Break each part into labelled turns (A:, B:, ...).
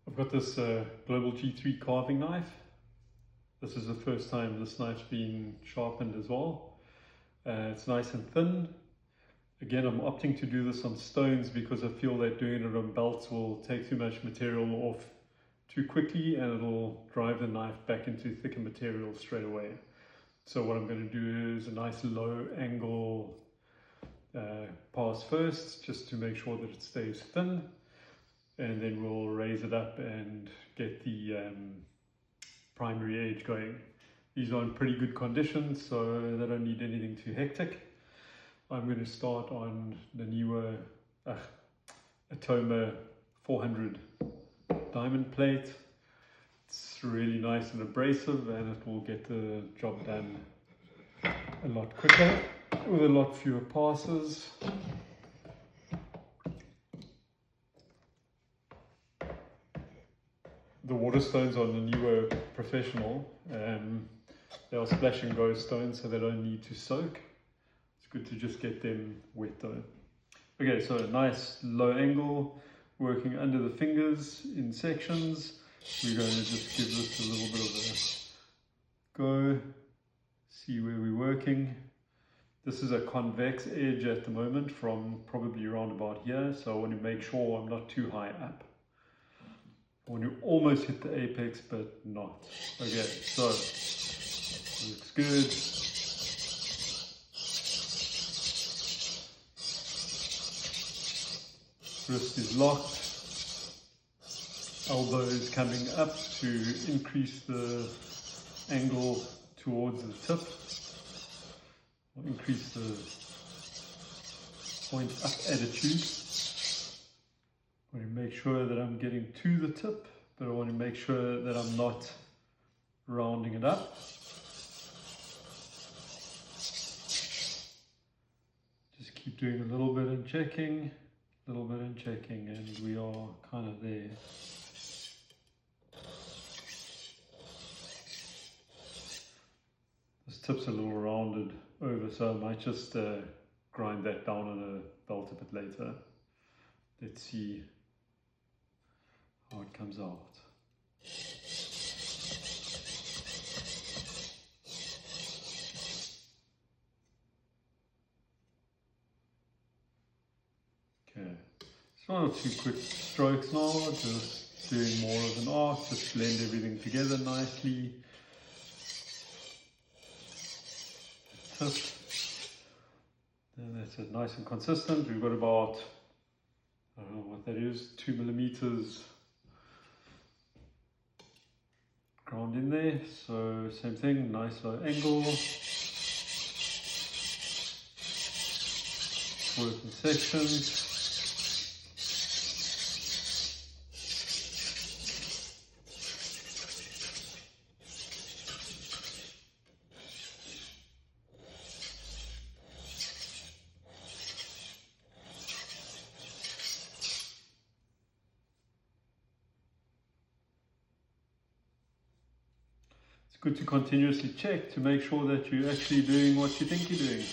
A: I've got this Global G3 carving knife. This is the first time this knife's been sharpened as well. It's nice and thin. Again, I'm opting to do this on stones because I feel that doing it on belts will take too much material off too quickly and it'll drive the knife back into thicker material straight away. So what I'm going to do is a nice low angle pass first, just to make sure that it stays thin, and then we'll raise it up and get the primary edge going. These are in pretty good condition, so they don't need anything too hectic. I'm going to start on Naniwa atoma 400 diamond plate. It's really nice and abrasive, and it will get the job done a lot quicker with a lot fewer passes. The Waterstones are Naniwa Professional. They are splash and go stones, so they don't need to soak. It's good to just get them wet though. Okay, so a nice low angle, working under the fingers in sections. We're going to just give this a little bit of a go, see where we're working. This is a convex edge at the moment from probably around about here, so I want to make sure I'm not too high up. I want to almost hit the apex, but not. Okay, so looks good. Wrist is locked. Elbow is coming up to increase the angle towards the tip. Or increase the point up attitude. I want to make sure that I'm getting to the tip, but I want to make sure that I'm not rounding it up. Just keep doing a little bit and checking, a little bit and checking, and we are kind of there. This tip's a little rounded over, so I might just grind that down on a belt a bit later. Let's see how it comes out. Okay, so 1 or 2 quick strokes now, just doing more of an arc, just blend everything together nicely. Tip. And that's it, nice and consistent. We've got about, I don't know what that is, 2 millimeters ground in there. So same thing, nice low angle. Work in sections. Good to continuously check to make sure that you're actually doing what you think you're doing.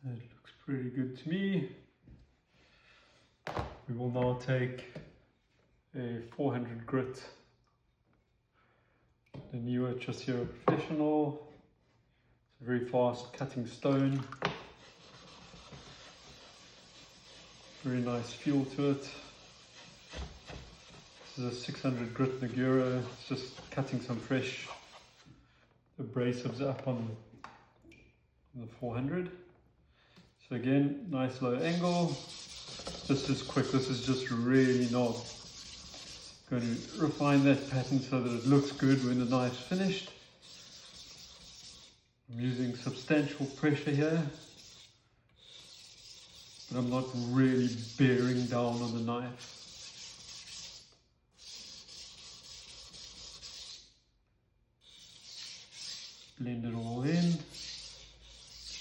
A: That looks pretty good to me. We will now take a 400 grit Naniwa Professional. It's a very fast cutting stone. Very nice feel to it. This is a 600 grit Nagura. It's just cutting some fresh abrasives up on the 400. So again, nice low angle. This is quick, this is just really not going to refine that pattern so that it looks good when the knife's finished. I'm using substantial pressure here, but I'm not really bearing down on the knife. Blend it all in,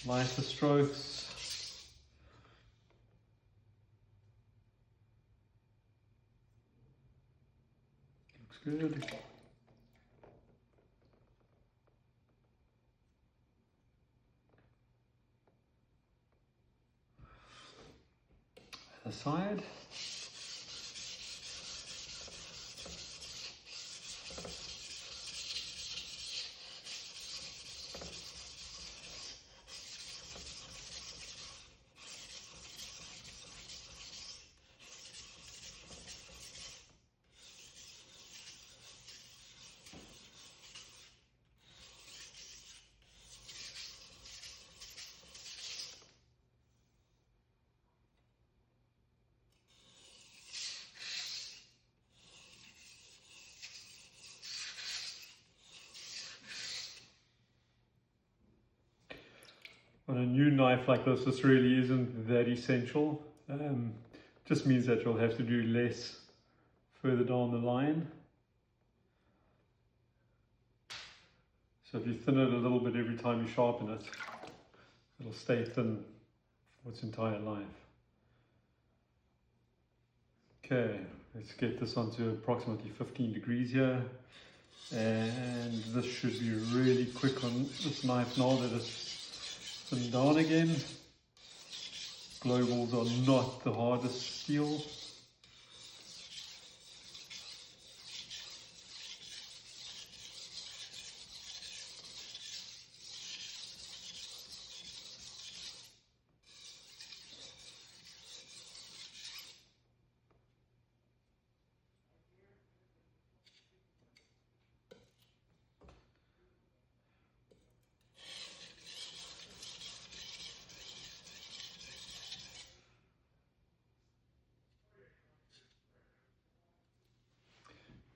A: lighter strokes. good. Other side. On a new knife like this really isn't that essential. Just means that you'll have to do less further down the line. So if you thin it a little bit every time you sharpen it, it'll stay thin for its entire life. Okay, let's get this onto approximately 15 degrees here. And this should be really quick on this knife now that it's thinned down again. Globals are not the hardest steel.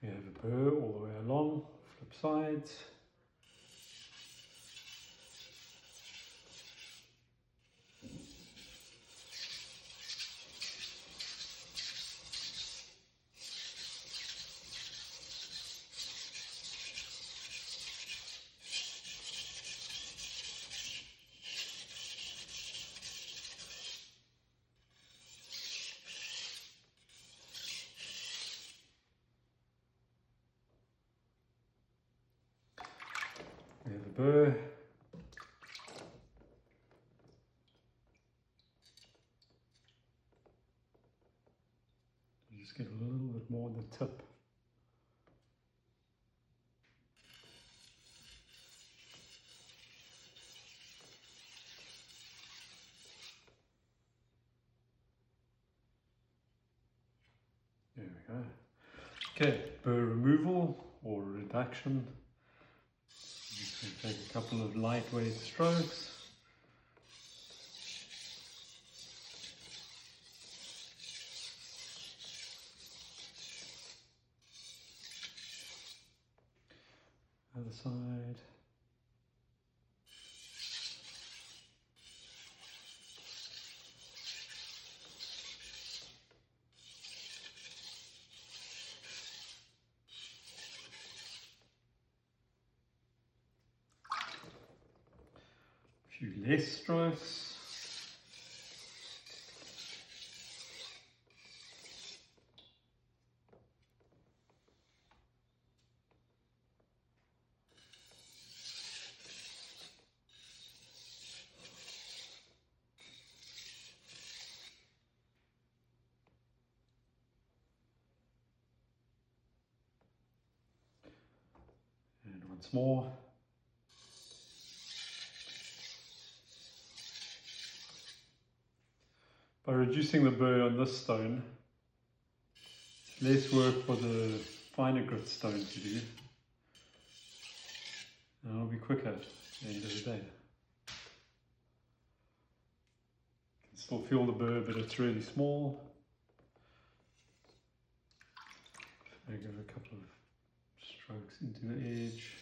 A: We have a burr all the way along, flip sides. We have a burr. Just get a little bit more on the tip. There we go. Okay, burr removal or reduction. You can take a couple of lightweight strokes. Other side. A few less strokes. And once more. By reducing the burr on this stone, less work for the finer grit stone to do, and it'll be quicker at the end of the day. You can still feel the burr, but it's really small. I give a couple of strokes into the edge.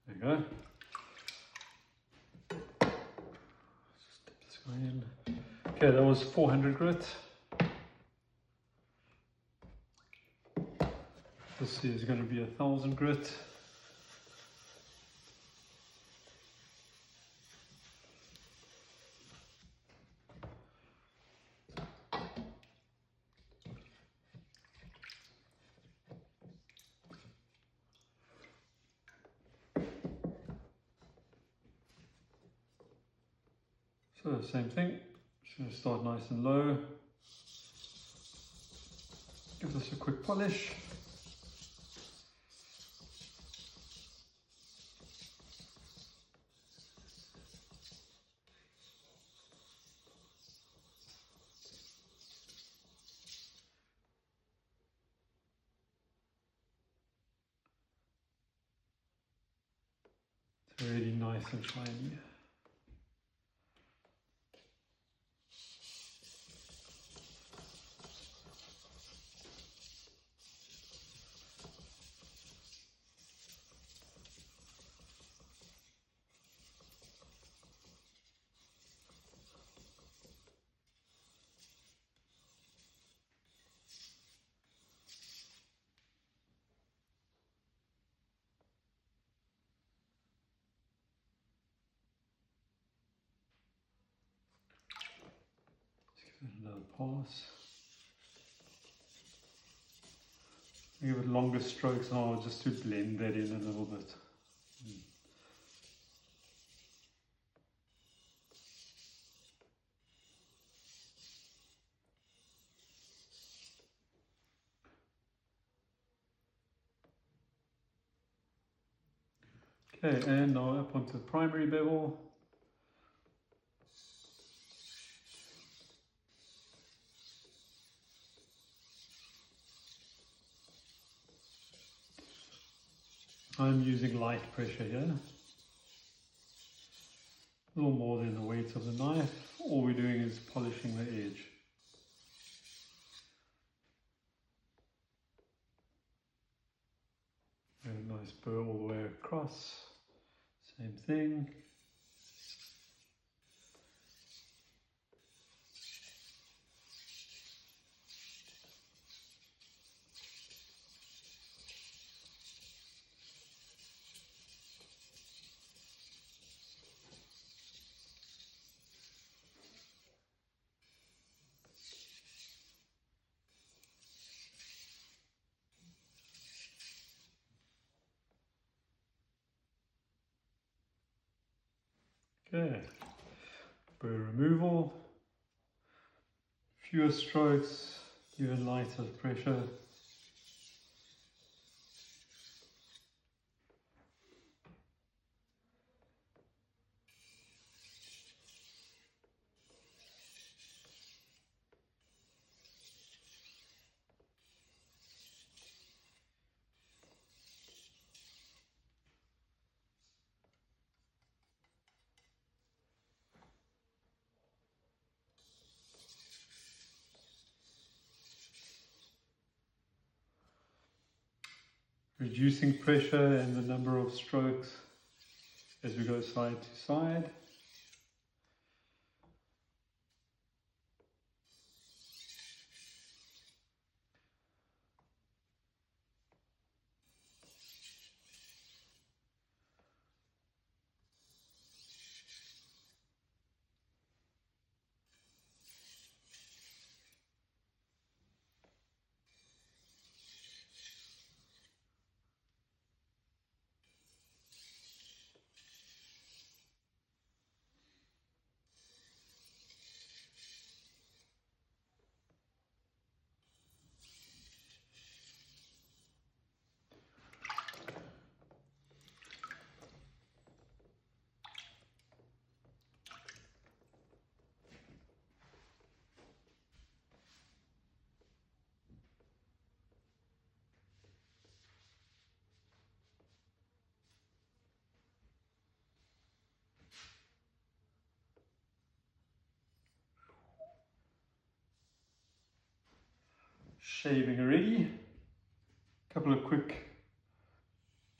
A: There you go. Just dip this guy in. Okay, that was 400 grit. This is going to be 1000 grit. So same thing, just going to start nice and low. Give this a quick polish. It's really nice and shiny. Another pass. Give it longer strokes now just to blend that in a little bit. Okay, and now up onto the primary bevel. I'm using light pressure here. A little more than the weight of the knife. All we're doing is polishing the edge. And a nice burr all the way across. Same thing. Okay, burr removal, fewer strokes, even lighter pressure. Reducing pressure and the number of strokes as we go side to side. Shaving already. A couple of quick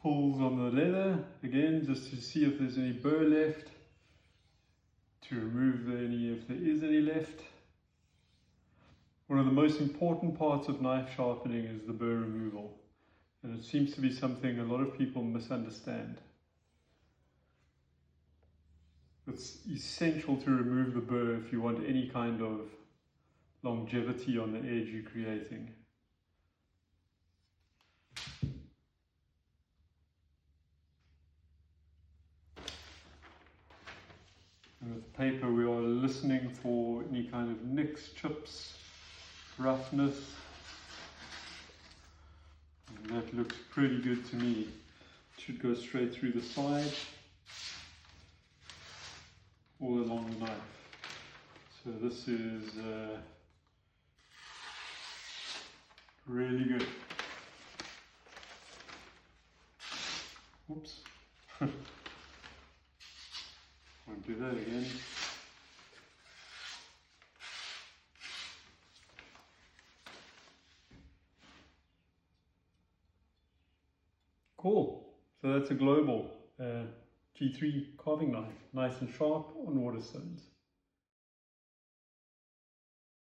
A: pulls on the leather, again just to see if there's any burr left, to remove any if there is any left. One of the most important parts of knife sharpening is the burr removal. And it seems to be something a lot of people misunderstand. It's essential to remove the burr if you want any kind of longevity on the edge you're creating. And with paper, we are listening for any kind of nicks, chips, roughness. And that looks pretty good to me. It should go straight through the side, all along the knife. So this is really good. Oops. Won't do that again. Cool. So that's a global G3 carving knife, nice and sharp on Waterstones.